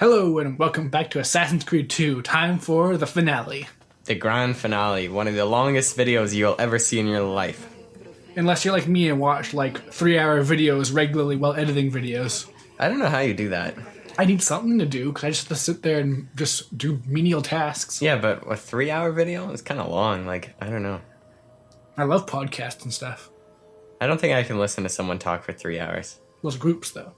Hello and welcome back to Assassin's Creed 2. Time for the finale. The grand finale, one of the longest videos you'll ever see in your life. Unless you're like me and watch like 3-hour videos regularly while editing videos. I don't know how you do that. I need something to do because I just have to sit there and just do menial tasks. Yeah, but a 3-hour video is kind of long. Like, I don't know. I love podcasts and stuff. I don't think I can listen to someone talk for 3 hours. Those groups though.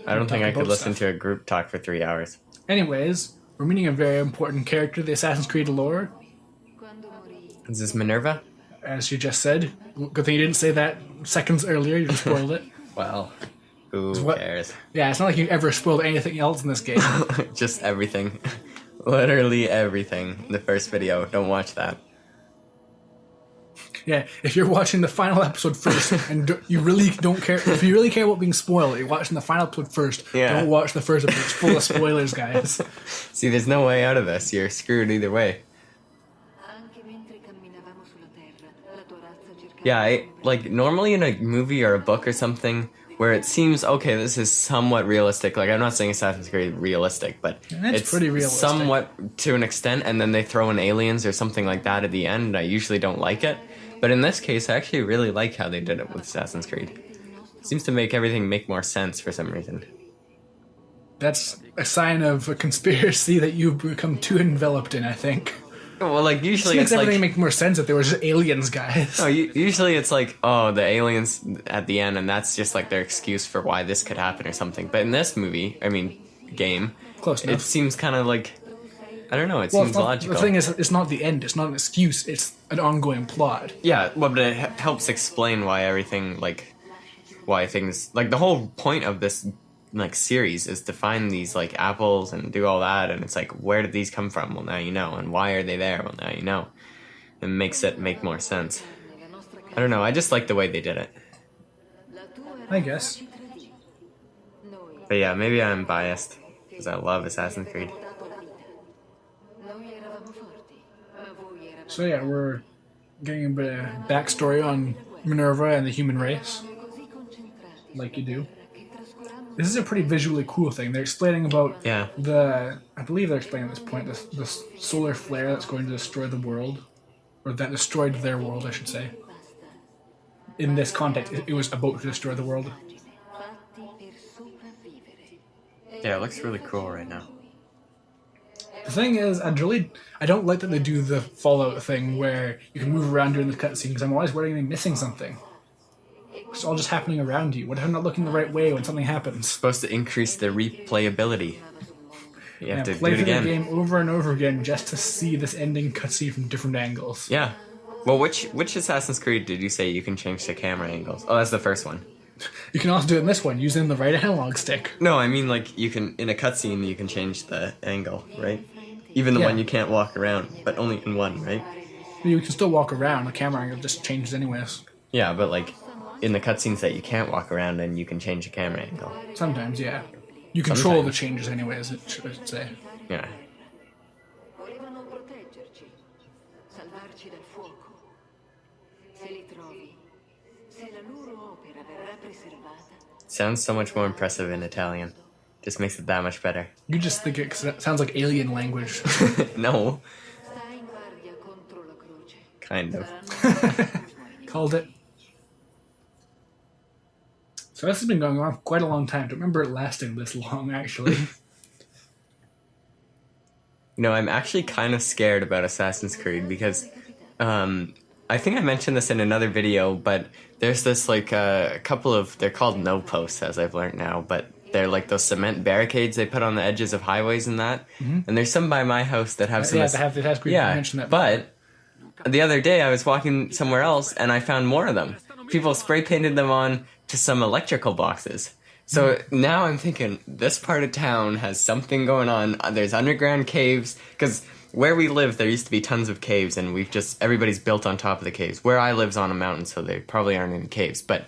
I don't think I could listen to a group talk for 3 hours. Anyways, we're meeting a very important character, the Assassin's Creed lore. Is this Minerva? As you just said. Good thing you didn't say that seconds earlier, you just spoiled it. Well, who cares? Yeah, it's not like you've ever spoiled anything else in this game. Just everything. Literally everything. The first video. Don't watch that. Yeah, if you're watching the final episode first and you really don't care, if you really care about being spoiled, you're watching the final episode first. Yeah. Don't watch the first episode. It's full of spoilers, guys. See, there's no way out of this. You're screwed either way. Yeah, like normally in a movie or a book or something where it seems, okay, this is somewhat realistic. Like, I'm not saying Assassin's Creed is realistic, but it's pretty realistic. Somewhat to an extent, and then they throw in aliens or something like that at the end. I usually don't like it. But in this case, I actually really like how they did it with Assassin's Creed. It seems to make everything make more sense for some reason. That's a sign of a conspiracy that you've become too enveloped in, I think. Well, like, usually makes it's everything like... make more sense if there were just aliens, guys. No, usually it's like, oh, the aliens at the end, and that's just like their excuse for why this could happen or something. But in this movie, game, Close enough. It seems kind of like... I don't know, it seems logical. The thing is, it's not the end, it's not an excuse, it's an ongoing plot. Yeah, well, but it helps explain why everything, like, why things, like, the whole point of this, like, series is to find these, like, apples and do all that, and it's like, where did these come from? Well, now you know. And why are they there? Well, now you know. It makes it make more sense. I don't know, I just like the way they did it. I guess. But yeah, maybe I'm biased, because I love Assassin's Creed. So yeah, we're getting a bit of backstory on Minerva and the human race. Like you do. This is a pretty visually cool thing. They're explaining about I believe they're explaining at this point, the solar flare that's going to destroy the world. Or that destroyed their world, I should say. In this context, it was about to destroy the world. Yeah, it looks really cool right now. The thing is, I don't like that they do the Fallout thing where you can move around during the cutscene because I'm always worried I'm missing something. It's all just happening around you. What if I'm not looking the right way when something happens? It's supposed to increase the replayability. You have to play do it through again. the game over and over again just to see this ending cutscene from different angles. Yeah. Well, which Assassin's Creed did you say you can change the camera angles? Oh, that's the first one. You can also do it in this one using the right analog stick. No, I mean, like, you can, in a cutscene, you can change the angle, right? Even the one you can't walk around, but only in one, right? You can still walk around. The camera angle just changes anyways. Yeah, but, like, in the cutscenes that you can't walk around, and you can change the camera angle. Sometimes, yeah. You control the changes anyways, I should say. Yeah. Sounds so much more impressive in Italian. Just makes it that much better. You just think it sounds like alien language. No. Kind of. Called it. So this has been going on for quite a long time. I don't remember it lasting this long, actually. You know, I'm actually kind of scared about Assassin's Creed because I think I mentioned this in another video, but there's this, like, a couple of, they're called no posts, as I've learned now, but they're like those cement barricades they put on the edges of highways and that. Mm-hmm. And there's some by my house that have some... Yeah, they have Creed. Yeah, mentioned that. But the other day I was walking somewhere else and I found more of them. People spray painted them on to some electrical boxes. So now I'm thinking, this part of town has something going on. There's underground caves, because where we live, there used to be tons of caves, and everybody's built on top of the caves. Where I live's on a mountain, so there probably aren't any caves, but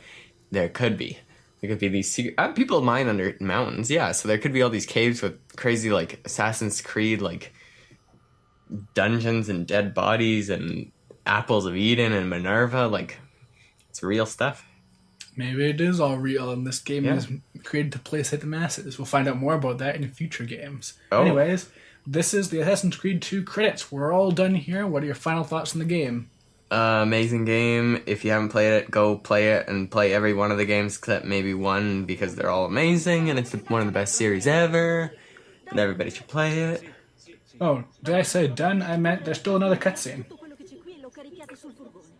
there could be. There could be these people mine under mountains, yeah, so there could be all these caves with crazy, like, Assassin's Creed, like, dungeons and dead bodies and apples of Eden and Minerva, like, it's real stuff. Maybe it is all real, and this game Yeah. is created to placate the masses. We'll find out more about that in future games. Oh. Anyways, this is the Assassin's Creed 2 credits. We're all done here. What are your final thoughts on the game? Amazing game. If you haven't played it, go play it and play every one of the games except maybe one because they're all amazing and it's one of the best series ever. And everybody should play it. Oh, did I say done? I meant there's still another cutscene.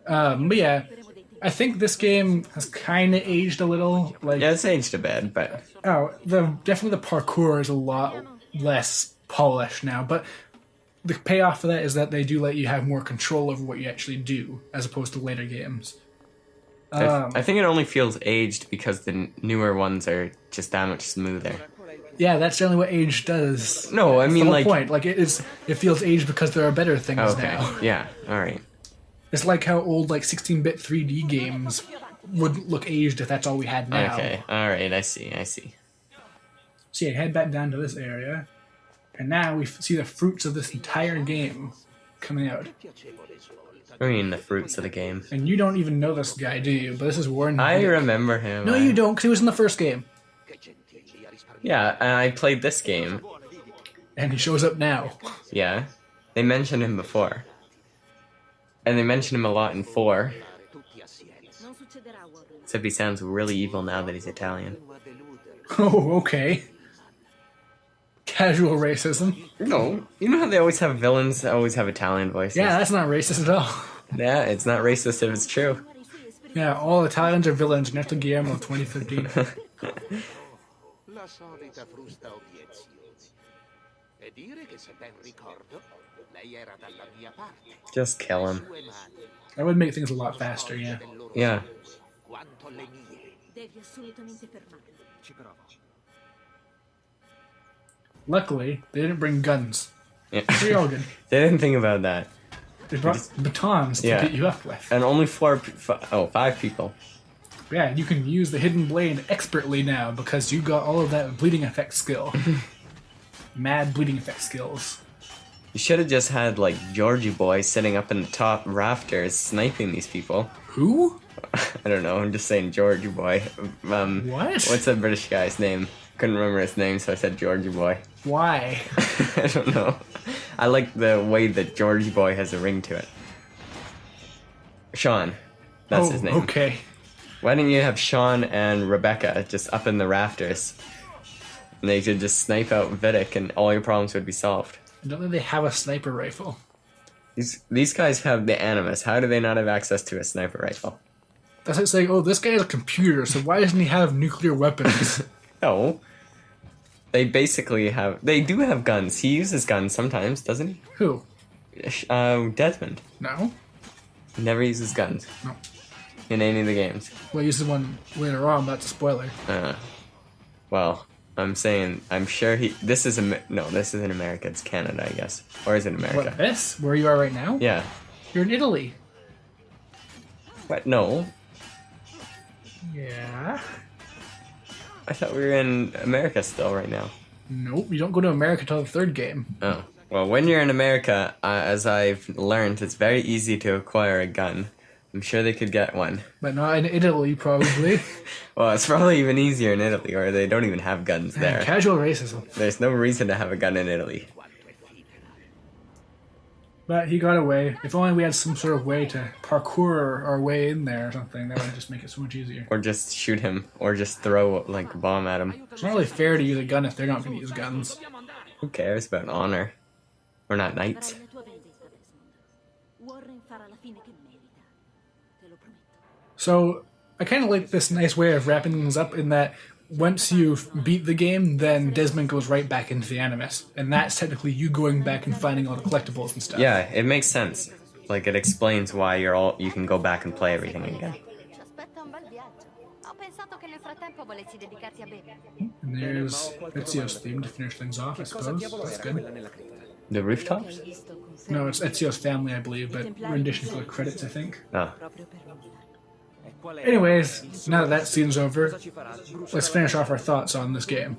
But yeah, I think this game has kind of aged a little. Like, Yeah, it's aged a bit, but definitely the parkour is a lot less polished now. But the payoff for that is that they do let you have more control over what you actually do, as opposed to later games. I think it only feels aged because the newer ones are just that much smoother. Yeah, that's generally what age does. No, I That's mean, the whole like... point. Like it feels aged because there are better things Okay, now. yeah, alright. It's like how old 16-bit 3D games wouldn't look aged if that's all we had now. Okay, alright, I see. So yeah, head back down to this area, and now we see the fruits of this entire game coming out. I mean, the fruits of the game. And you don't even know this guy, do you? But this is Warren. I remember him. No, you don't, because he was in the first game. Yeah, and I played this game. And he shows up now. Yeah. They mentioned him before. And they mentioned him a lot in 4. Except he sounds really evil now that he's Italian. Oh, okay. Casual racism. No. You know how they always have villains that always have Italian voices? Yeah, that's not racist at all. Yeah, it's not racist if it's true. Yeah, all Italians are villains. Ernesto Guillermo, 2015. La solita frusta obiezione. E dire che se ben ricordo, lei era dalla mia parte. Just kill him. Sue mani, That would make things a lot faster, yeah. del loro Yeah. quanto le mie. Devi assolutamente fermarlo. Ci provo. Luckily, they didn't bring guns. Yeah. So you're all good. They didn't think about that. They brought batons to Yeah. beat you up with. And only 5 people. Yeah, you can use the hidden blade expertly now because you got all of that bleeding effect skill. Mad bleeding effect skills. You should have just had, like, Georgie Boy sitting up in the top rafters sniping these people. Who? I don't know, I'm just saying Georgie Boy. What? What's that British guy's name? Couldn't remember his name, so I said Georgie Boy. Why? I don't know. I like the way that Georgie Boy has a ring to it. Sean. That's his name. Okay. Why didn't you have Sean and Rebecca just up in the rafters? And they could just snipe out Vidic and all your problems would be solved. I don't think they have a sniper rifle. These guys have the Animus. How do they not have access to a sniper rifle? That's like saying, oh, this guy has a computer, so why doesn't he have nuclear weapons? No. They basically have... They do have guns. He uses guns sometimes, doesn't he? Who? Desmond. No? He never uses guns. No. In any of the games. Well, he uses one later on, but that's a spoiler. Well, I'm saying... I'm sure he... This is... No, this isn't America. It's Canada, I guess. Or is it America? What, this? Where you are right now? Yeah. You're in Italy. What? No. Yeah. I thought we were in America still right now. Nope, you don't go to America till the third game. Oh. Well, when you're in America, as I've learned, it's very easy to acquire a gun. I'm sure they could get one. But not in Italy, probably. Well, it's probably even easier in Italy, or they don't even have guns there. Casual racism. There's no reason to have a gun in Italy. But he got away. If only we had some sort of way to parkour our way in there or something, that would just make it so much easier. Or just shoot him, or just throw, like, a bomb at him. It's not really fair to use a gun if they're not going to use guns. Who cares about honor? We're not knights. Farai la tua vendetta, Desmond. Warren farà la fine che merita. Te lo prometto. So, I kind of like this nice way of wrapping things up in that once you beat the game, then Desmond goes right back into the Animus. And that's technically you going back and finding all the collectibles and stuff. Yeah, it makes sense. Like, it explains why you can go back and play everything again. Ci aspetta un bel viaggio. Ho pensato che nel frattempo volessi dedicarti a bere. And there's Ezio's theme to finish things off, I suppose. That's good. The rooftops? No, it's Ezio's family, I believe, but rendition for the credits, I think. Oh. Proprio per nulla. Anyways, now that that scene's over, let's finish off our thoughts on this game.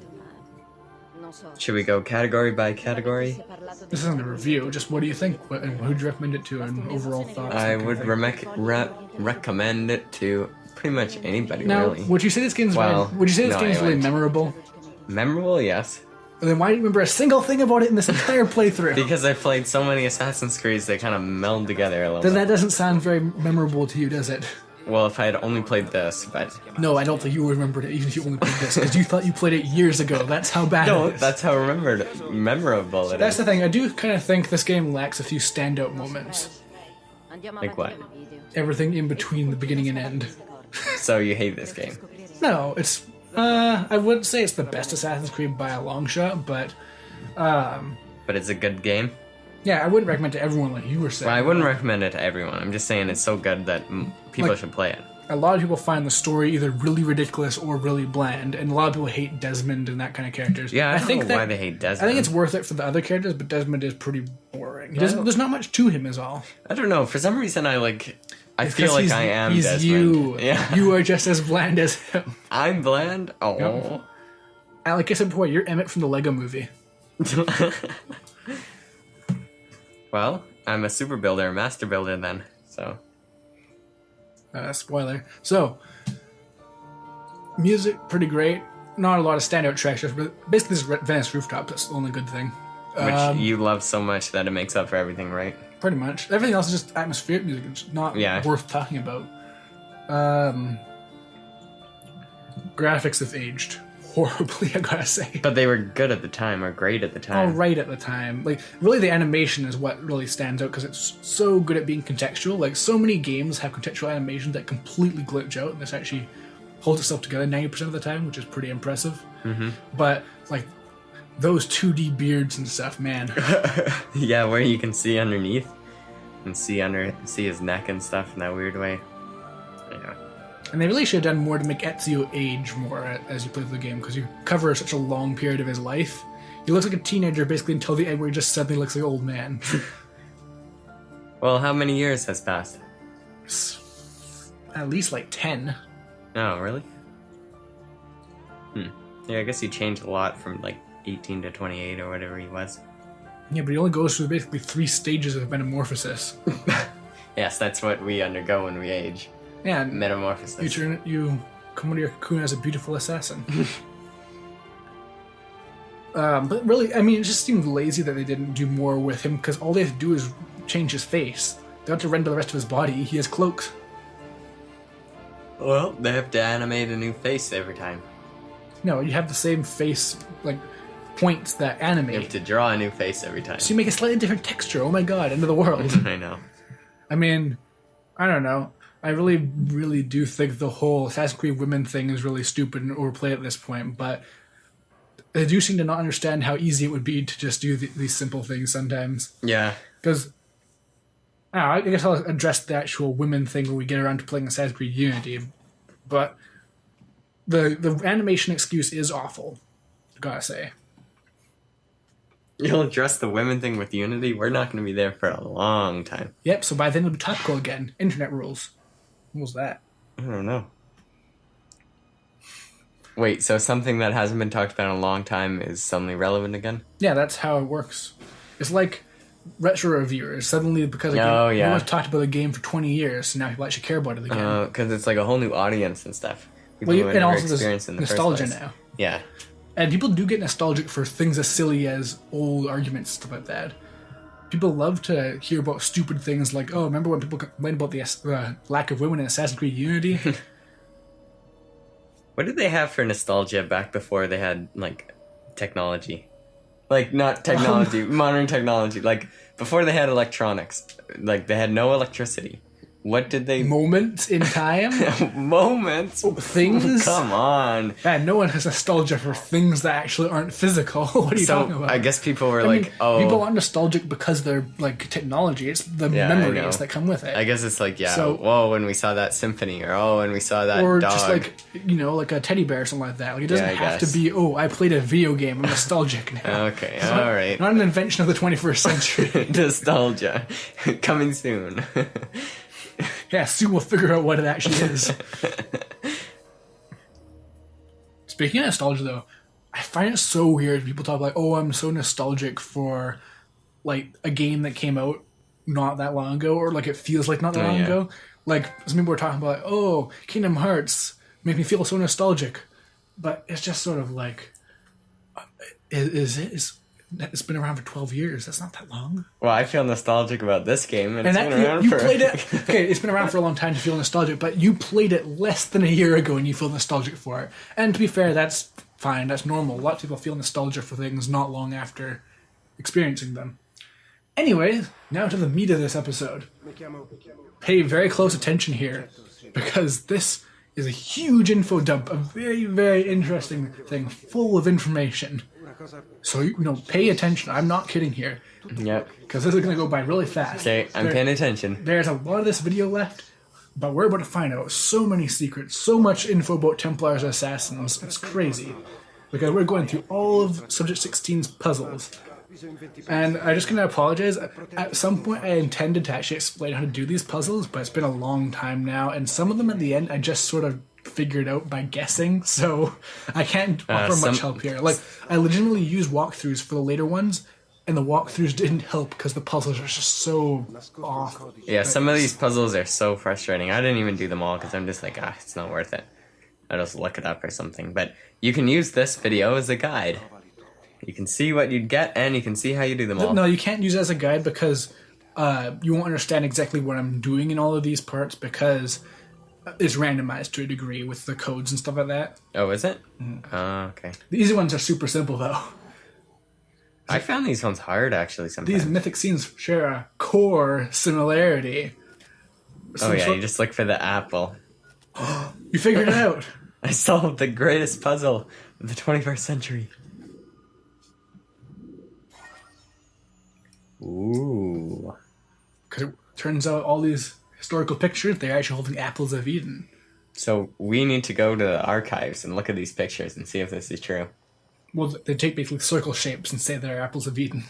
Non so. Should we go category by category? Si è parlato di This isn't a review, just what do you think? And who'd you recommend it to, and overall thoughts? I that kind would of thing. recommend it to pretty much anybody, Now, really. would you say this game's Well, would you say this no, game's I really wouldn't. memorable? Memorable, yes. And then why do you remember a single thing about it in this entire playthrough? Because I played so many Assassin's Creeds, they kind of meld together a little Then bit. that doesn't sound very memorable to you, does it? Well, if I had only played this, but... No, I don't think you remembered it, even if you only played this, because you thought you played it years ago. That's how bad No, it is. that's how memorable it That's is. the thing. I do kind of think this game lacks a few standout moments. Like what? Everything in between the beginning and end. So you hate this game. No, it's... I wouldn't say it's the best Assassin's Creed by a long shot, but... But it's a good game. yeah, I wouldn't recommend it to everyone like you were saying. Well, I wouldn't recommend it to everyone. I'm just saying it's so good that people Like- should play it. A lot of people find the story either really ridiculous or really bland, and a lot of people hate Desmond and that kind of characters. Yeah, I don't think know that, why they hate Desmond. I think it's worth it for the other characters, but Desmond is pretty boring. He doesn't, there's not much to him, is all. I don't know. For some reason, I It's feel 'cause like he's- I am he's Desmond. you. Yeah. You are just as bland as him. I'm bland? Oh. Yep. And like I said before, you're Emmett from the Lego movie. Well, I'm a super builder, a master builder then. So, Spoiler. So, music, pretty great. Not a lot of standout tracks, but basically this Venice Rooftop, that's the only good thing. which you love so much that it makes up for everything, right? Pretty much. Everything else is just atmospheric music. It's not Yeah. worth talking about. Graphics have aged horribly, I gotta say. But they were good at the time, or great at the time. All right at the time. Like, really the animation is what really stands out, because it's so good at being contextual. Like, so many games have contextual animation that completely glitch out, and this actually holds itself together 90% of the time, which is pretty impressive. Mm-hmm. But, like, those 2D beards and stuff, man. Yeah, where you can see underneath and see his neck and stuff in that weird way. Yeah. And they really should have done more to make Ezio age more as you play through the game, because you cover such a long period of his life. He looks like a teenager basically until the end, where he just suddenly looks like an old man. Well, how many years has passed? At least like 10. Oh, really? Yeah, I guess he changed a lot from like 18 to 28 or whatever he was. Yeah, but he only goes through basically 3 stages of metamorphosis. Yes, that's what we undergo when we age. Yeah, and Metamorphosis. you come out of your cocoon as a beautiful assassin. But really, I mean, it just seemed lazy that they didn't do more with him, because all they have to do is change his face. They don't have to render the rest of his body. He has cloaks. Well, they have to animate a new face every time. No, you have the same face, like, points that You have animate. to draw a new face every time. So you make a slightly different texture. Oh my god, end of the world. I know. I mean, I don't know. I really, really do think the whole Assassin's Creed women thing is really stupid and overplayed at this point, but they do seem to not understand how easy it would be to just do these simple things sometimes. Yeah. Because, I guess I'll address the actual women thing when we get around to playing Assassin's Creed Unity, but the animation excuse is awful, I gotta say. You'll address the women thing with Unity? We're not going to be there for a long time. Yep, so by then it'll be topical again. Internet rules. What was that? I don't know. Wait, so something that hasn't been talked about in a long time is suddenly relevant again? Yeah, that's how it works. It's like retro reviewers. Suddenly, because Oh, yeah. no one's talked about a game for 20 years, so now people actually care about it again. Because it's like a whole new audience and stuff. People Well, who have and never also there's experienced it in the first nostalgia place. now. Yeah. And people do get nostalgic for things as silly as old arguments and stuff like that. People love to hear about stupid things like, oh, remember when people complained about the lack of women in Assassin's Creed Unity? What did they have for nostalgia back before they had, like, technology? Like, not technology, modern technology. Like, before they had electronics. Like, they had no electricity. What did they... Moments in time? Moments? Things? Come on. Man, no one has nostalgia for things that actually aren't physical. What are you talking So, about? I guess people were I like, mean, oh... people aren't nostalgic because they're like technology. It's the Yeah, I know. memories that come with it. I guess it's like, yeah, So- whoa, when we saw that symphony, or oh, when we saw that or dog. just like, you know, like a teddy bear or something like that. Like, it doesn't Yeah, I have to guess. be, oh, I played a video game, I'm nostalgic now. Okay, It's not- alright. Not an invention of the 21st century. Nostalgia. Coming soon. Yeah, soon we'll figure out what it actually is. Speaking of nostalgia, though, I find it so weird. People talk like, oh, I'm so nostalgic for, like, a game that came out not that long ago, or like it feels like not that Oh, long yeah. ago. Like some people were talking about, like, oh, Kingdom Hearts make me feel so nostalgic, but it's just sort of like, it's been around for 12 years. That's not that long. Well, I feel nostalgic about this game, and it's And been around you for... played it. Okay, it's been around for a long time to feel nostalgic, but you played it less than a year ago, and you feel nostalgic for it. And to be fair, that's fine. That's normal. A lot of people feel nostalgia for things not long after experiencing them. Anyway, now to the meat of this episode. Pay very close attention here, because this is a huge info dump, a very, very interesting thing, full of information. So, pay attention. I'm not kidding here. Yep. Because this is going to go by really fast. Okay, I'm paying attention. There's a lot of this video left, but we're about to find out so many secrets, so much info about Templars and Assassins. It's crazy. Because we're going through all of Subject 16's puzzles. And I'm just going to apologize. At some point, I intended to actually explain how to do these puzzles, but it's been a long time now. And some of them at the end, I just sort of figured out by guessing, so I can't offer much help here. Like, I legitimately used walkthroughs for the later ones, and the walkthroughs didn't help because the puzzles are just so off. Yeah, some of these puzzles are so frustrating. I didn't even do them all because I'm just like, it's not worth it. I'll just look it up or something. But you can use this video as a guide. You can see what you'd get, and you can see how you do them all. No, you can't use it as a guide because you won't understand exactly what I'm doing in all of these parts because it's randomized to a degree with the codes and stuff like that. Oh, is it? Okay. The easy ones are super simple, though. I found these ones hard, actually, sometimes. These mythic scenes share a core similarity. Oh, yeah, you just look for the apple. You figured it out. I solved the greatest puzzle of the 21st century. Ooh. Because it turns out all these historical pictures, they're actually holding apples of Eden. So we need to go to the archives and look at these pictures and see if this is true. Well, they take basically circle shapes and say they're apples of Eden.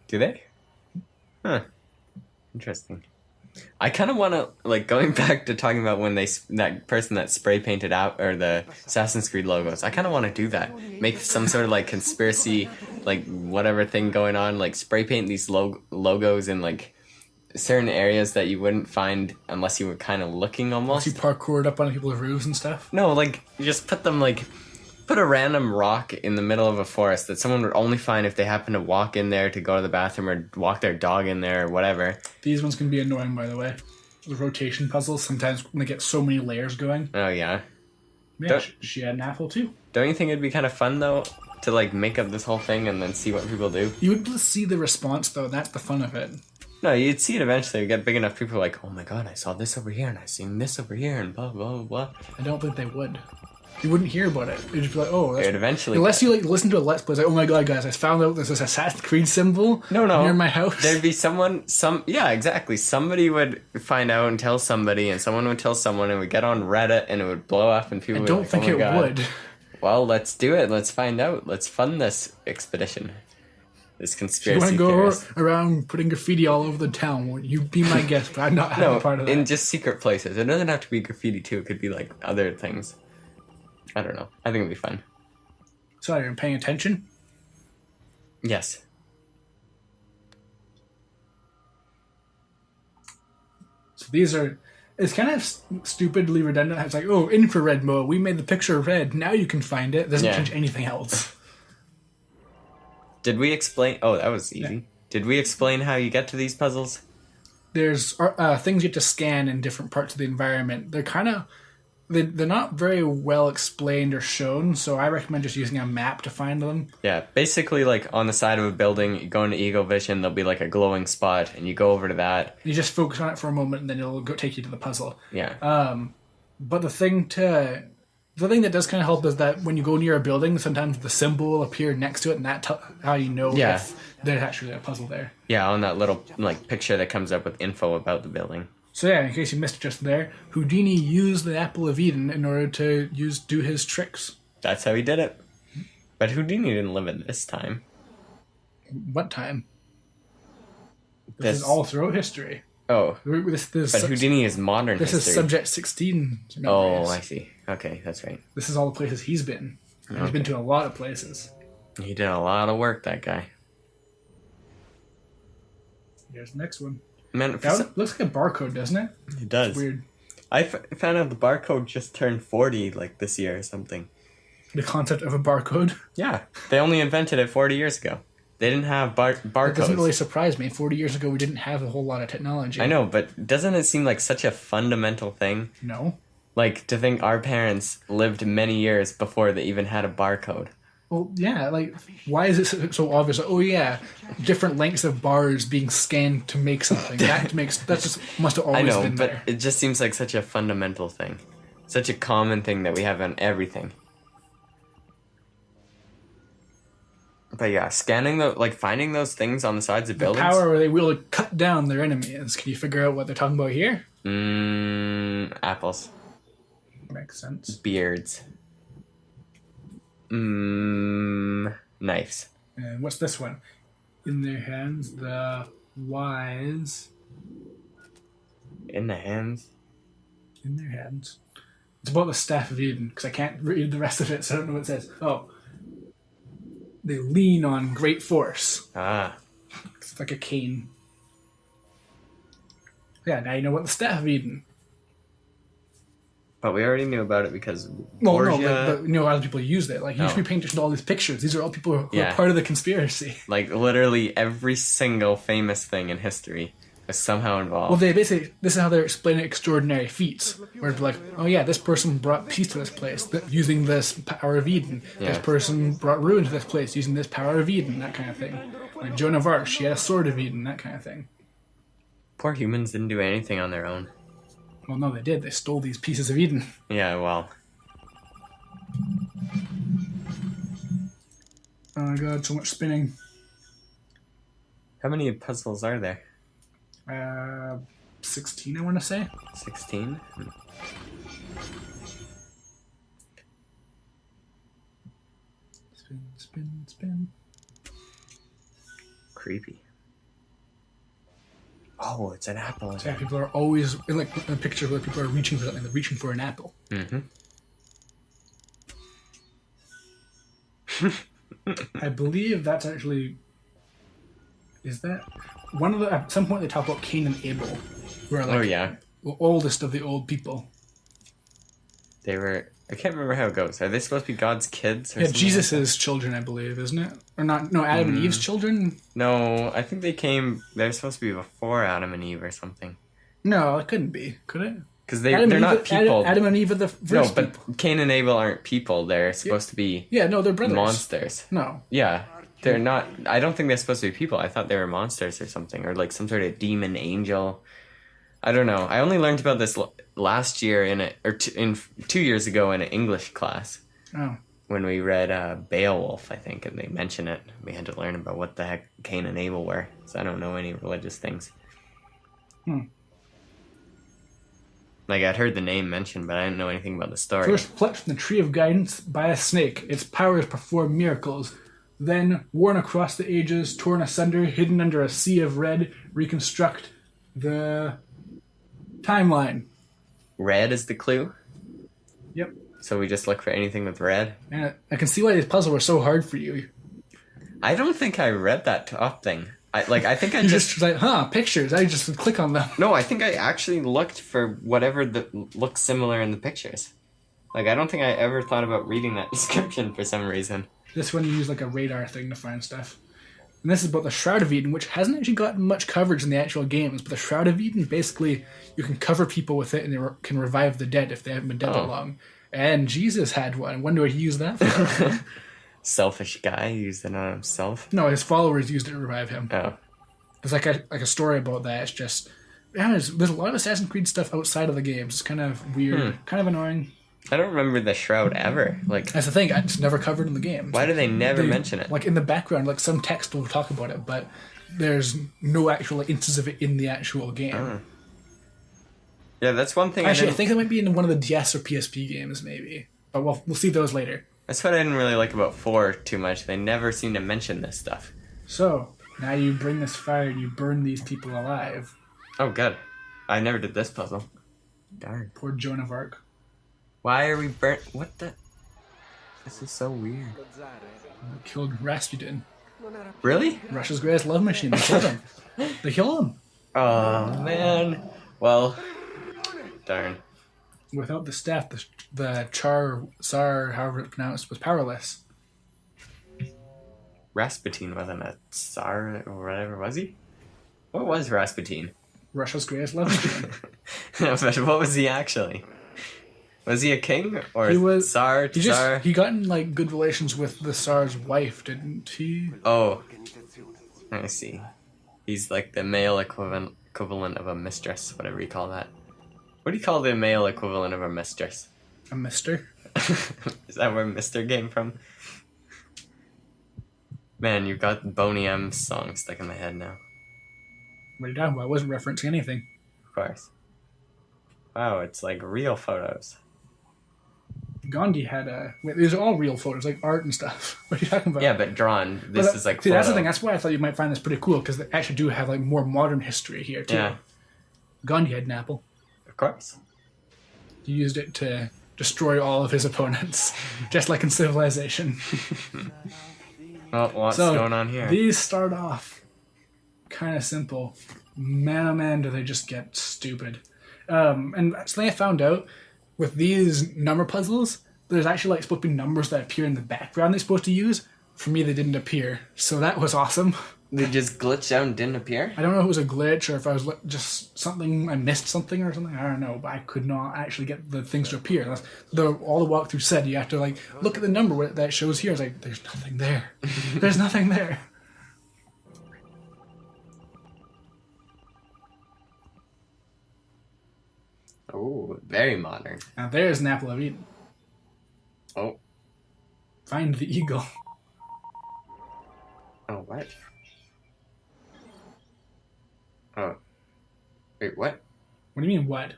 Do they? Huh. Interesting. I kind of want to, like, going back to talking about when that person that spray painted out, or the Assassin's Creed logos, I kind of want to do that. Make some sort of, like, conspiracy, like, whatever thing going on, like, spray paint these logos in, like, certain areas that you wouldn't find unless you were kind of looking almost. You parkoured up on people's roofs and stuff? No, like, you just put them, like, put a random rock in the middle of a forest that someone would only find if they happen to walk in there to go to the bathroom or walk their dog in there or whatever. These ones can be annoying, by the way. The rotation puzzles, sometimes when they get so many layers going. Oh, yeah. Yeah, she had an apple, too. Don't you think it'd be kind of fun, though, to, like, make up this whole thing and then see what people do? You would see the response, though. That's the fun of it. No, you'd see it eventually. You get big enough, people are like, oh my god, I saw this over here, and I seen this over here, and blah, blah, blah. I don't think they would. You wouldn't hear about it. You'd just be like, oh, that's... It would eventually... Unless you, like, listen to a Let's Play, it's like, oh my god, guys, I found out there's this Assassin's Creed symbol near my house. There'd be yeah, exactly. Somebody would find out and tell somebody, and someone would tell someone, and it would get on Reddit, and it would blow up, and people would be like, I don't think it would. Well, let's do it. Let's find out. Let's fund this expedition. This conspiracy You want to theorist. go around putting graffiti all over the town? Won't you be my guest? But I'm not having a part of that. In just secret places. It doesn't have to be graffiti, too. It could be, like, other things. I don't know. I think it'd be fun. So, you're paying attention? Yes. So these are... It's kind of stupidly redundant. It's like, oh, infrared mode. We made the picture red. Now you can find it. It doesn't change anything else. Did we explain... Oh, that was easy. Yeah. Did we explain how you get to these puzzles? There's things you have to scan in different parts of the environment. They're kind of... They're not very well explained or shown, so I recommend just using a map to find them. Yeah, basically, like, on the side of a building, you go into Eagle Vision, there'll be, like, a glowing spot, and you go over to that. You just focus on it for a moment, and then it'll take you to the puzzle. Yeah. But the thing that does kind of help is that when you go near a building, sometimes the symbol will appear next to it, and that's how you know if there's actually a puzzle there. Yeah, on that little, like, picture that comes up with info about the building. So yeah, in case you missed it just there, Houdini used the Apple of Eden in order to do his tricks. That's how he did it. But Houdini didn't live in this time. What time? This is all throughout history. Oh. But Houdini is modern history. This is Subject 16. Oh, I see. Okay, that's right. This is all the places he's been. Okay. He's been to a lot of places. He did a lot of work, that guy. Here's the next one. Man, Looks like a barcode, doesn't it? it does. It's weird. I found out the barcode just turned 40 like this year or something. The concept of a barcode. Yeah, they only invented it 40 years ago. They didn't have That barcodes. doesn't really surprise me. 40 years ago, we didn't have a whole lot of technology. I know, but doesn't it seem like such a fundamental thing? No. Like, to think our parents lived many years before they even had a barcode. Well, yeah, like, why is it so obvious? Like, oh, yeah, different lengths of bars being scanned to make something. That just must have always been there. But it just seems like such a fundamental thing. Such a common thing that we have on everything. But yeah, finding those things on the sides of buildings. Power where they will cut down their enemies. Can you figure out what they're talking about here? Apples. Makes sense. Beards. Knives. And what's this one? In their hands, the wise. In the hands. In their hands. It's about the Staff of Eden, because I can't read the rest of it, so I don't know what it says. Oh. They lean on great force. Ah. It's like a cane. Yeah, now you know what the Staff of Eden. But we already knew about it because Well, no, Borgia... but you know, other people used it. Like, you should be paying attention to all these pictures. These are all people who Yeah. are part of the conspiracy. Like, literally every single famous thing in history is somehow involved. Well, they basically, this is how they're explaining extraordinary feats. Where it's like, oh yeah, this person brought peace to this place using this power of Eden. Yeah. This person brought ruin to this place using this power of Eden, that kind of thing. Like Joan of Arc, she had a sword of Eden, that kind of thing. Poor humans didn't do anything on their own. Well, no, they did. They stole these pieces of Eden. Yeah, well... Oh my god, so much spinning. How many puzzles are there? 16, I want to say. 16? Spin, spin, spin. Creepy. Oh, it's an apple. Yeah, people are always, in like in a picture where people are reaching for something, they're reaching for an apple. Mm-hmm. I believe that's actually... Is that... One of the... At some point they talk about Cain and Abel. Who are like the oldest of the old people. They were... I can't remember how it goes. Are they supposed to be God's kids? Or Yeah, something Jesus' children, I believe, isn't it? Or not... No, Adam and Eve's children? No, I think they're supposed to be before Adam and Eve or something. No, it couldn't be. Could it? Because they're not people. Adam and Eve are the first No, but people. Cain and Abel aren't people. They're supposed to be Yeah, no, they're brothers. monsters. No. Yeah, they're not... I don't think they're supposed to be people. I thought they were monsters or something. Or like some sort of demon angel. I don't know. I only learned about this last year in 2 years ago in an English class. Oh. When we read Beowulf, I think, and they mention it. We had to learn about what the heck Cain and Abel were. So I don't know any religious things. Like, I'd heard the name mentioned, but I didn't know anything about the story. First plucked from the tree of guidance by a snake, its powers perform miracles. Then, worn across the ages, torn asunder, hidden under a sea of red, reconstruct the timeline. Red is the clue? Yep. So we just look for anything with red? And I can see why these puzzles were so hard for you. I don't think I read that top thing. I think I You just... just like, pictures. I just would click on them. No, I think I actually looked for whatever looks similar in the pictures. Like, I don't think I ever thought about reading that description for some reason. This one you use like a radar thing to find stuff. And this is about the Shroud of Eden, which hasn't actually gotten much coverage in the actual games. But the Shroud of Eden, basically, you can cover people with it and they can revive the dead if they haven't been dead that long. And Jesus had one. I wonder what he used that for. Selfish guy used it on himself. No, his followers used it to revive him. Oh. There's like a story about that. It's just... Yeah, there's a lot of Assassin's Creed stuff outside of the games. It's kind of weird. Kind of annoying. I don't remember the Shroud ever. Like, that's the thing. It's never covered in the game. Why do they never mention it? Like in the background, like some text will talk about it, but there's no actual instance of it in the actual game. Oh. Yeah, that's one thing. Actually, I think it might be in one of the DS or PSP games, maybe. But we'll see those later. That's what I didn't really like about 4 too much. They never seem to mention this stuff. So now you bring this fire and you burn these people alive. Oh, good. I never did this puzzle. Darn. Poor Joan of Arc. Why are we burnt? What the? This is so weird. They killed Rasputin. Really? Russia's greatest love machine. They killed him. They killed him. Oh, man. Well, darn. Without the staff, the Tsar, however it's pronounced, was powerless. Rasputin wasn't a Tsar or whatever, was he? What was Rasputin? Russia's greatest love machine. But what was he actually? Was he a king or He was Tsar? He got in like good relations with the Tsar's wife, didn't he? Oh, I see. He's like the male equivalent of a mistress, whatever you call that. What do you call the male equivalent of a mistress? A mister. Is that where Mister came from? Man, you've got Boney M's song stuck in my head now. What are you talking about? I wasn't referencing anything. Of course. Wow, it's like real photos. Gandhi had a... Wait, these are all real photos, like art and stuff. What are you talking about? Yeah, but drawn. This is like see, photo. that's the thing. That's why I thought you might find this pretty cool, because they actually do have like more modern history here, too. Yeah. Gandhi had an apple. Of course. He used it to destroy all of his opponents, just like in Civilization. Well, what's going on here? These start off kind of simple. Man, oh man, do they just get stupid. And something I found out, with these number puzzles, there's actually like supposed to be numbers that appear in the background they're supposed to use. For me, they didn't appear. So that was awesome. They just glitched out and didn't appear? I don't know if it was a glitch or if I was just something, I missed something or something. I don't know, but I could not actually get the things to appear. All the walkthrough said you have to like look at the number that shows here. I was like, there's nothing there. There's nothing there. Oh, very modern. Now there's an apple of Eden. Oh. Find the eagle. Oh, what? Oh. Wait, what? What do you mean, what?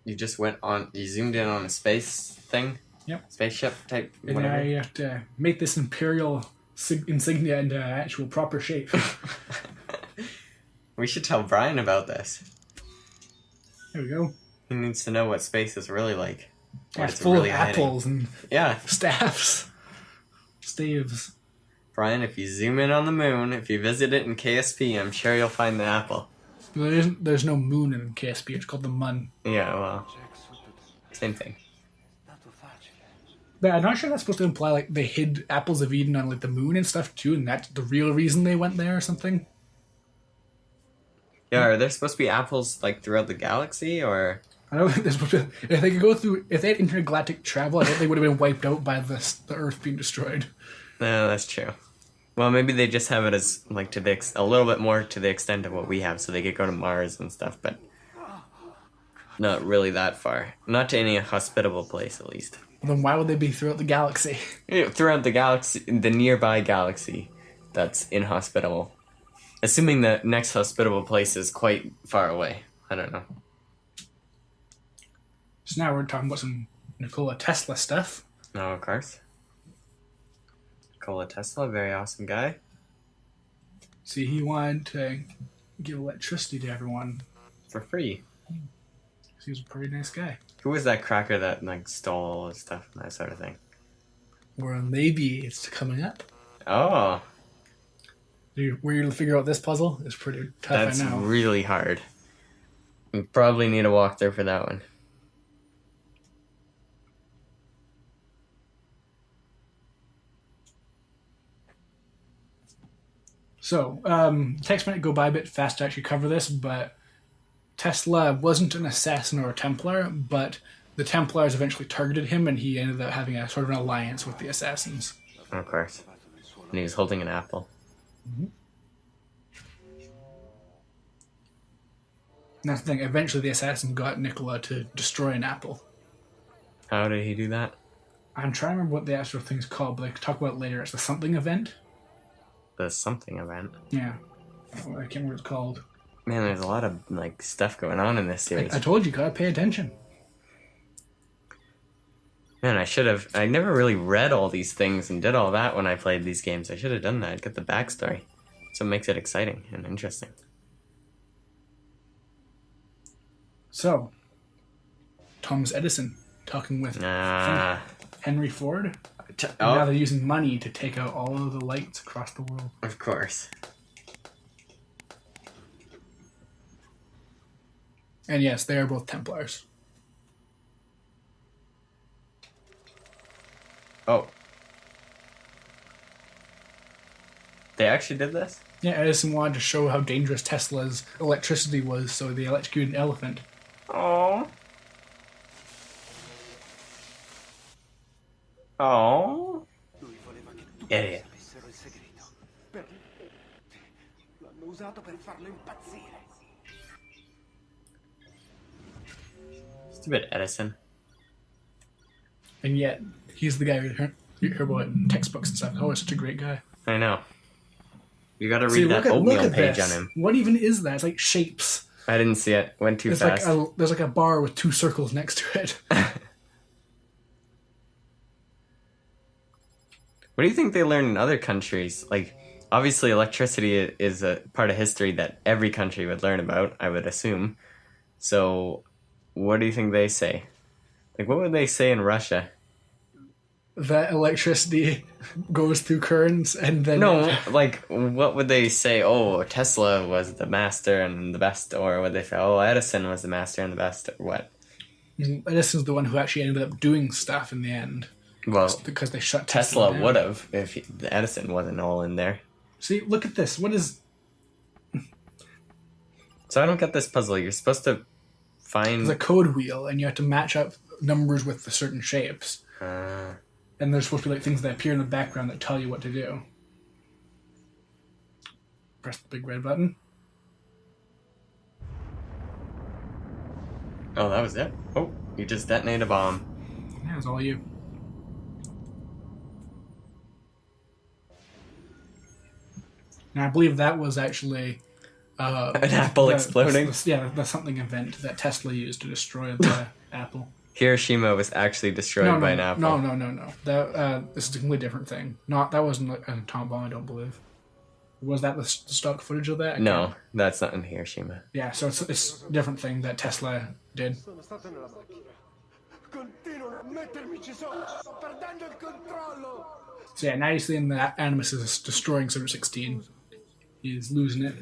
You just you zoomed in on a space thing? Yep. Spaceship type, And whatever? now you have to make this imperial insignia into actual proper shape. We should tell Brian about this. There we go. He needs to know what space is really like. Yeah, it's full of apples and Yeah. staffs. Staves. Brian, if you zoom in on the moon, if you visit it in KSP, I'm sure you'll find the apple. There's no moon in KSP. It's called the Mun. Yeah, well, same thing. But I'm not sure that's supposed to imply like they hid apples of Eden on like the moon and stuff too, and that's the real reason they went there or something. Yeah, are there supposed to be apples like throughout the galaxy, or? I don't think they're supposed to. If they could go through, if they had intergalactic travel, I think they would have been wiped out by the Earth being destroyed. No, that's true. Well, maybe they just have it as like to the a little bit more to the extent of what we have, so they could go to Mars and stuff, but not really that far. Not to any hospitable place, at least. Well, then why would they be throughout the galaxy? Yeah, throughout the galaxy, the nearby galaxy, that's inhospitable. Assuming the next hospitable place is quite far away. I don't know. So now we're talking about some Nikola Tesla stuff. No, of course. Nikola Tesla, very awesome guy. See, he wanted to give electricity to everyone. For free. He was a pretty nice guy. Who was that cracker that like stole all his stuff and that sort of thing? Or maybe it's coming up. Oh. Were you to figure out this puzzle? It's pretty tough, That's I know. really hard. You probably need a walkthrough for that one. So, text might go by a bit fast to actually cover this, but Tesla wasn't an assassin or a Templar, but the Templars eventually targeted him, and he ended up having a sort of an alliance with the assassins. Of course. And he was holding an apple. Mm-hmm. And that's the thing, eventually the assassin got Nikola to destroy an apple. How did he do that? I'm trying to remember what the actual thing's called, but I can talk about it later. It's the something event. The something event. Yeah. I can't remember what it's called. Man, there's a lot of like stuff going on in this series. I told you, gotta pay attention. Man, I never really read all these things and did all that when I played these games. I should have done that, get the backstory. So it makes it exciting and interesting. So, Thomas Edison talking with Henry Ford. Now they're using money to take out all of the lights across the world. Of course. And yes, they are both Templars. Oh. They actually did this? Yeah, Edison wanted to show how dangerous Tesla's electricity was, so they electrocuted an elephant. Oh. Oh. Yeah. L'hanno usato per farlo impazzire. Stupid Edison. And yet, he's the guy you hear about in textbooks and stuff. Oh, he's such a great guy. I know. You gotta See, read that oatmeal page this. on him. What even is that? It's like shapes. I didn't see it. Went too fast. There's like a bar with 2 circles next to it. What do you think they learn in other countries? Like, obviously electricity is a part of history that every country would learn about, I would assume. So, what do you think they say? Like, what would they say in Russia? That electricity goes through currents and then... No, like, what would they say? Oh, Tesla was the master and the best, or would they say, oh, Edison was the master and the best, or what? Edison's the one who actually ended up doing stuff in the end. Well, because they shut Tesla down. would have if the Edison wasn't all in there. See, look at this. What is... So I don't get this puzzle. You're supposed to find... There's a code wheel, and you have to match up numbers with the certain shapes. And there's supposed to be like things that appear in the background that tell you what to do. Press the big red button. Oh, that was it? Oh, you just detonated a bomb. Yeah, it's all you. And I believe that was actually... An apple exploding? The something event that Tesla used to destroy the apple. Hiroshima was actually destroyed by an apple. No. This is a completely different thing. That wasn't an atomic bomb, I don't believe. Was that the stock footage of that? No, that's not in Hiroshima. Yeah, so it's a different thing that Tesla did. Sono stato nella macchina. Continuano a mettermici sopra. Sto perdendo il controllo. So yeah, now you see that Animus is destroying Server 16. He's losing it.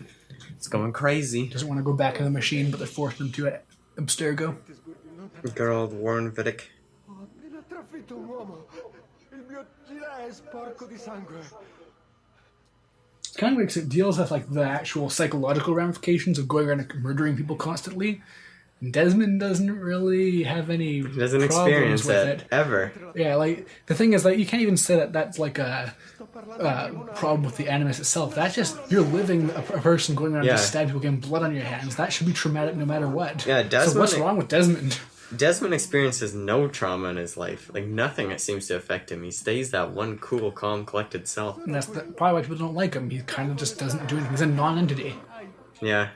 It's going crazy. Doesn't want to go back in the machine, but they're forcing him to it. Abstergo. Good old Warren Vidic. Ho appena trafitto un uomo. Il mio gilet è sporco di sangue. It's kind of weird because it deals with like the actual psychological ramifications of going around and murdering people constantly. And Desmond doesn't really have any He doesn't problems experience with it it. ever. Yeah, like the thing is, like you can't even say that that's like a problem with the Animus itself. That's just you're living a person going around just stabbing people, getting blood on your hands. That should be traumatic no matter what. Yeah, Desmond. So what's wrong with Desmond? Desmond experiences no trauma in his life. Like nothing seems to affect him. He stays that one cool, calm, collected self. And that's probably why people don't like him. He kind of just doesn't do anything. He's a non-entity. Yeah.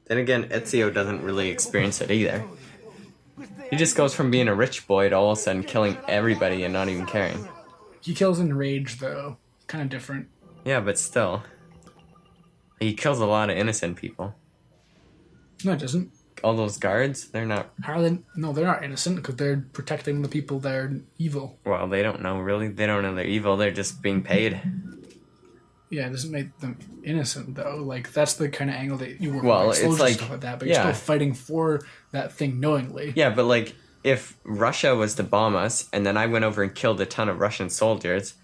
Then again, Ezio doesn't really experience it either. He just goes from being a rich boy to all of a sudden killing everybody and not even caring. He kills in rage, though. Kind of different. Yeah, but still. He kills a lot of innocent people. No, it doesn't. All those guards, they're not... How are they? No, they're not innocent because they're protecting the people that are evil. Well, they don't know, really. They don't know they're evil. They're just being paid. Yeah, it doesn't make them innocent, though. Like, that's the kind of angle that you work Well, with. it's like... Stuff like that, but you're still fighting for that thing knowingly. Yeah, but like, if Russia was to bomb us, and then I went over and killed a ton of Russian soldiers,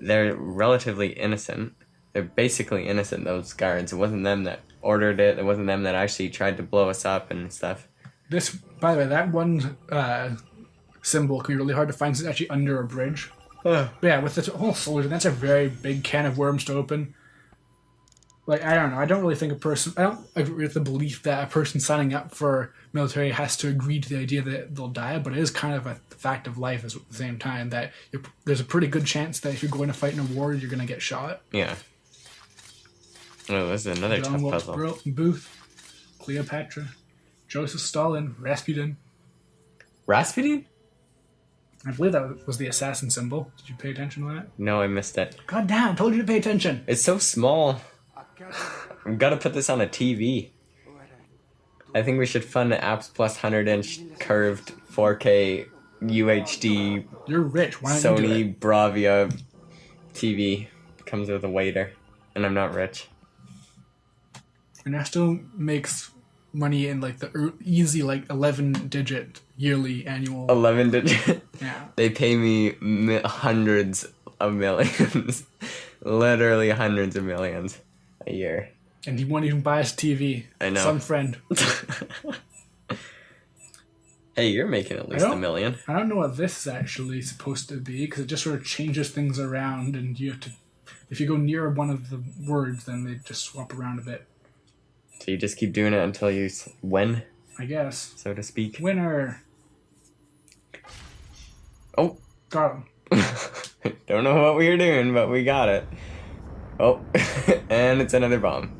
they're relatively innocent. They're basically innocent, those guards. It wasn't them that ordered it. It wasn't them that actually tried to blow us up and stuff. This, by the way, that one symbol can be really hard to find. It's actually under a bridge. But yeah, with the whole soldier, that's a very big can of worms to open. Like, I don't know. I don't really think I don't agree with the belief that a person signing up for military has to agree to the idea that they'll die, but it is kind of a fact of life at the same time that there's a pretty good chance that if you're going to fight in a war, you're going to get shot. Yeah. Oh, this is another John tough Wilkes puzzle. Booth, Cleopatra, Joseph Stalin, Rasputin. Rasputin? I believe that was the assassin symbol. Did you pay attention to that? No, I missed it. God damn, I told you to pay attention. It's so small. I've got to put this on a TV. I think we should fund an Apps Plus 100-inch curved 4K UHD You're rich. Why don't you do it? Sony Bravia TV. Comes with a waiter. And I'm not rich. Ernesto makes money in like the easy like 11-digit yearly annual. 11 digit. Yeah. They pay me hundreds of millions. Literally hundreds of millions a year. And he won't even buy his TV. I know. Some friend. Hey, you're making at least $1 million. I don't know what this is actually supposed to be, because it just sort of changes things around, and you have to, if you go near one of the words, then they just swap around a bit. So you just keep doing it until you win, I guess. so to speak. Winner. Oh. Got him. Don't know what we were doing, but we got it. Oh, and it's another bomb.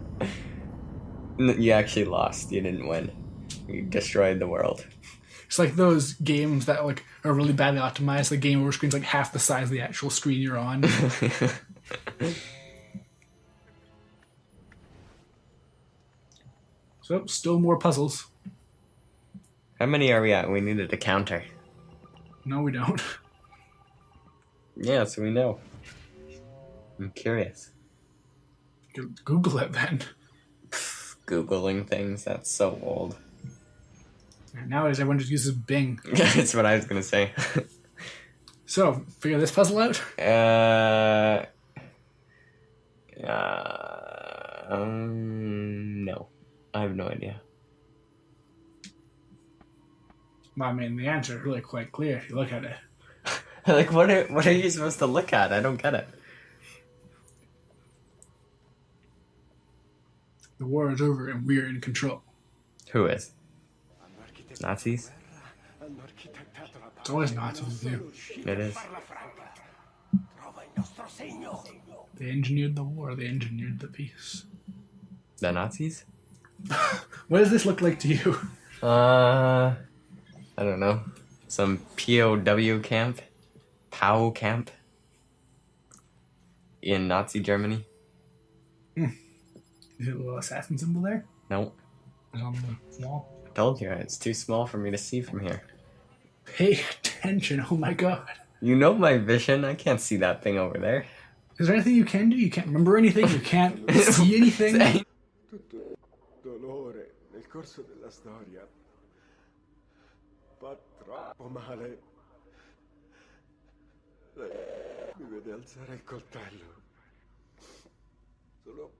You actually lost. You didn't win. You destroyed the world. It's like those games that like are really badly optimized. The game over screen's like half the size of the actual screen you're on. So, still more puzzles. How many are we at? We needed a counter. No, we don't. Yeah, so we know. I'm curious. Google it then. Googling things, that's so old. Nowadays, everyone just uses Bing. That's what I was gonna say. So, figure this puzzle out? No. I have no idea. Well, I mean, the answer is really quite clear if you look at it. Like, what are you supposed to look at? I don't get it. The war is over and we're in control. Who is? Nazis? It's always Nazis do. It is. They engineered the war, they engineered the peace. The Nazis? What does this look like to you? I don't know. Some POW camp? POW camp? In Nazi Germany? Is it a little assassin symbol there? Nope. It's on the wall. I told you, it's too small for me to see from here. Pay attention, oh my god. You know my vision, I can't see that thing over there. Is there anything you can do? You can't remember anything? You can't see anything? Tutto dolore nel corso della storia. Fa troppo male. Lei mi vede alzare il coltello. Solo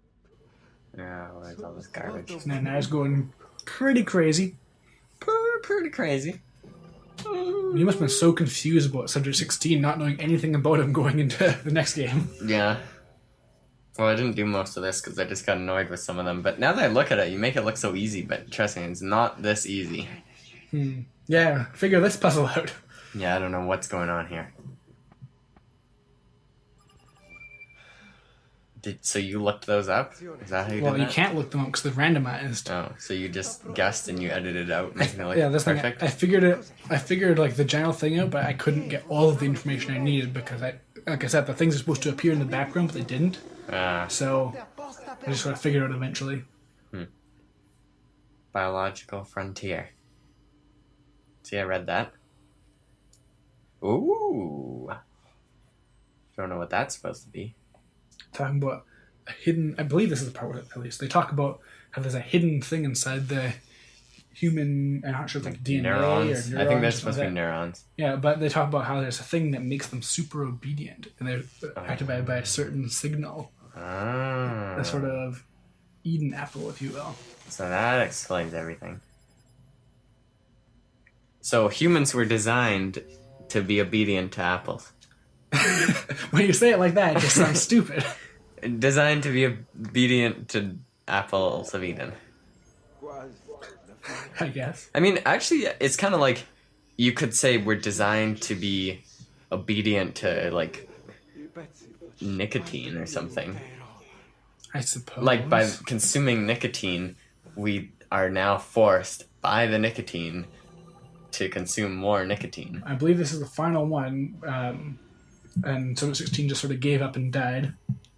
Yeah, where's all this garbage? Nana's going pretty crazy. Pretty crazy. You must have been so confused about Subject 16, not knowing anything about him going into the next game. Yeah. Well, I didn't do most of this because I just got annoyed with some of them. But now that I look at it, you make it look so easy. But trust me, it's not this easy. Yeah, figure this puzzle out. Yeah, I don't know what's going on here. So you looked those up? Is that how you Well, did you that? can't look them up because they're randomized. Oh, so you just guessed and you edited it out, making it look Yeah, this thing, perfect? I figured it. I figured like the general thing out, but I couldn't get all of the information I needed because like I said, the things are supposed to appear in the background, but they didn't. So I just sort of figured it out eventually. Biological frontier. See, I read that. Ooh. Don't know what that's supposed to be. Talking about a hidden. I believe this is the part where, at least, they talk about how there's a hidden thing inside the human. I'm not sure if like DNA Neurons. or neurons. I think that's or supposed to be that. neurons. Yeah, but they talk about how there's a thing that makes them super obedient, and they're activated by a certain signal. Ah. A sort of Eden apple, if you will. So that explains everything. So humans were designed to be obedient to apples. When you say it like that, it just sounds stupid. Designed to be obedient to apples of Eden. I guess. I mean, actually, it's kind of like you could say we're designed to be obedient to, like, nicotine or something. I suppose. Like, by consuming nicotine, we are now forced by the nicotine to consume more nicotine. I believe this is the final one, and Subject 16 just sort of gave up and died.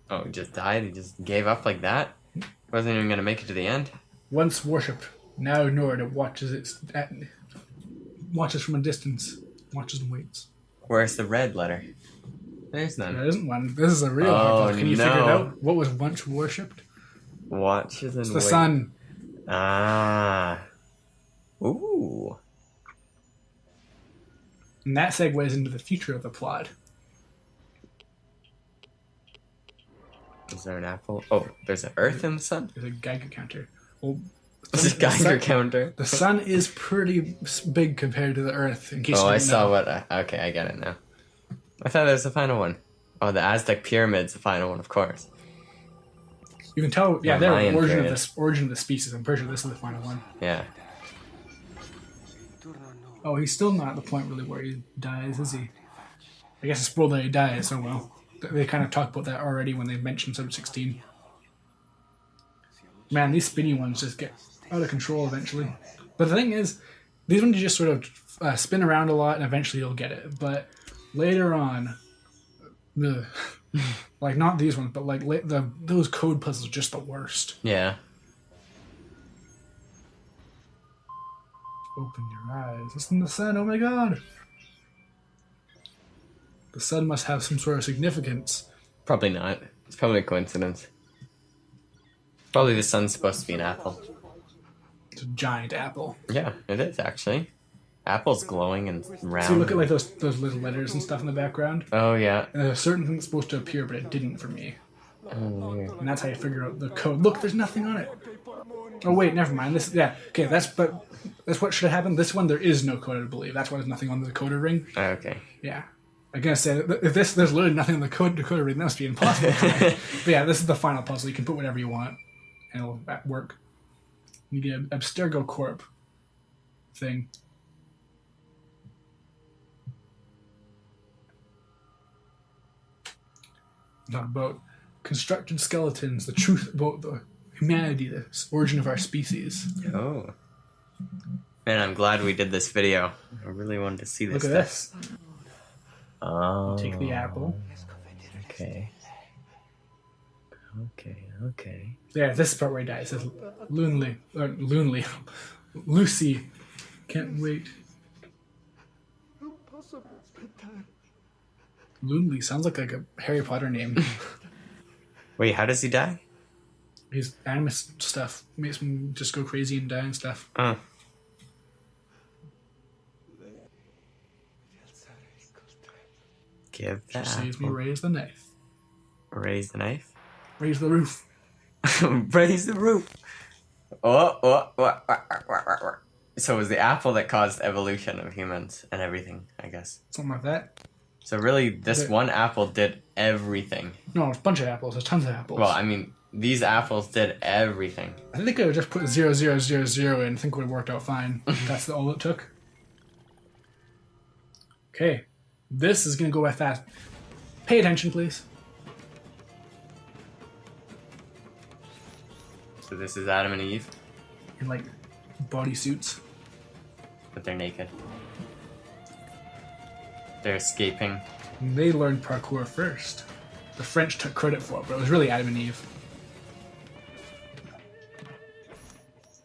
Oh, he just died? He just gave up like that? Wasn't even going to make it to the end? Once worshipped, now ignored, it watches from a distance, watches and waits. Where's the red letter? There's none. There isn't one. This is a real hard puzzle. Can you figure it no. out? What was once worshipped? Watches and It's the sun. Ah. Ooh. And that segues into the future of the plot. Is there an apple? Oh, there's an Earth in the sun? There's a Geiger counter. Well, There's a Geiger counter. the sun is pretty big compared to the Earth, in case you Oh, I didn't saw know. what... okay, I get it now. I thought that was the final one. Oh, the Aztec Pyramid's the final one, of course. You can tell, yeah, The they're Mayan origin period. of the species. I'm pretty sure this is the final one. Yeah. Oh, he's still not at the point really where he dies, is he? I guess it's spoiled that he dies, so well. They kind of talked about that already when they mentioned episode 16. Man, these spinny ones just get out of control eventually. But the thing is, these ones you just sort of spin around a lot and eventually you'll get it. But later on, like not these ones, but like those code puzzles are just the worst. Yeah. Open your eyes. Listen to the sun. Oh my god. The sun must have some sort of significance. Probably not. It's probably a coincidence. Probably the sun's supposed to be an apple. It's a giant apple. Yeah, it is actually. Apple's glowing and round. See, look at like those little letters and stuff in the background. Oh, yeah. And there's a certain thing that's supposed to appear, but it didn't for me. Oh, weird. And that's how you figure out the code. Look, there's nothing on it. Oh wait, never mind. This, yeah, okay. That's what should have happened. This one there is no code, I believe. That's why there's nothing on the decoder ring. Oh, okay. Yeah. I'm gonna say if there's literally nothing on the decoder ring, that must be impossible. But yeah, this is the final puzzle. You can put whatever you want, and it'll work. You get an Abstergo Corp thing. Talk about constructed skeletons, the truth about the humanity, the origin of our species. Oh. Man, I'm glad we did this video. I really wanted to see this Look at stuff. this. Oh. Take the apple. Okay. Okay. Yeah, this is the part where he dies. It says Loonly. Lucy. Can't wait. Loonly sounds like a Harry Potter name. Wait, how does he die? His animus stuff makes him just go crazy and die and stuff. Oh. Give that. Saves me raise the knife. Raise the knife. Raise the roof. Raise the roof. So it was the apple that caused evolution of humans and everything, I guess. Something like that. So really, this one apple did everything. No, it's a bunch of apples. There's tons of apples. Well, I mean, these apples did everything. I think I would just put 0, 0, 0, 0 in. I think it would have worked out fine. That's all it took. Okay. This is going to go by fast. Pay attention, please. So this is Adam and Eve, In like bodysuits. but they're naked. They're escaping. And they learned parkour first. The French took credit for it, but it was really Adam and Eve.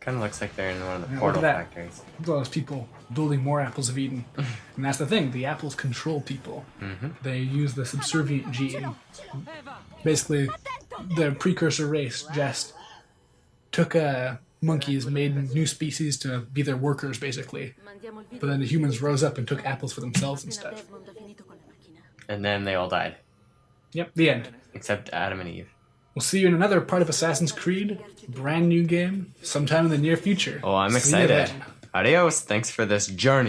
Kind of looks like they're in one of the Yeah, look portal at that. factories. Look at all those people building more apples of Eden. And that's the thing, the apples control people. They use the subservient gene. Basically, the precursor race just took monkeys, made new species to be their workers, basically. But then the humans rose up and took apples for themselves and stuff. And then they all died, Yep, the end. except Adam and Eve. We'll see you in another part of Assassin's Creed, brand new game, sometime in the near future. Oh, I'm See you excited. then. Adios. Thanks for this journey.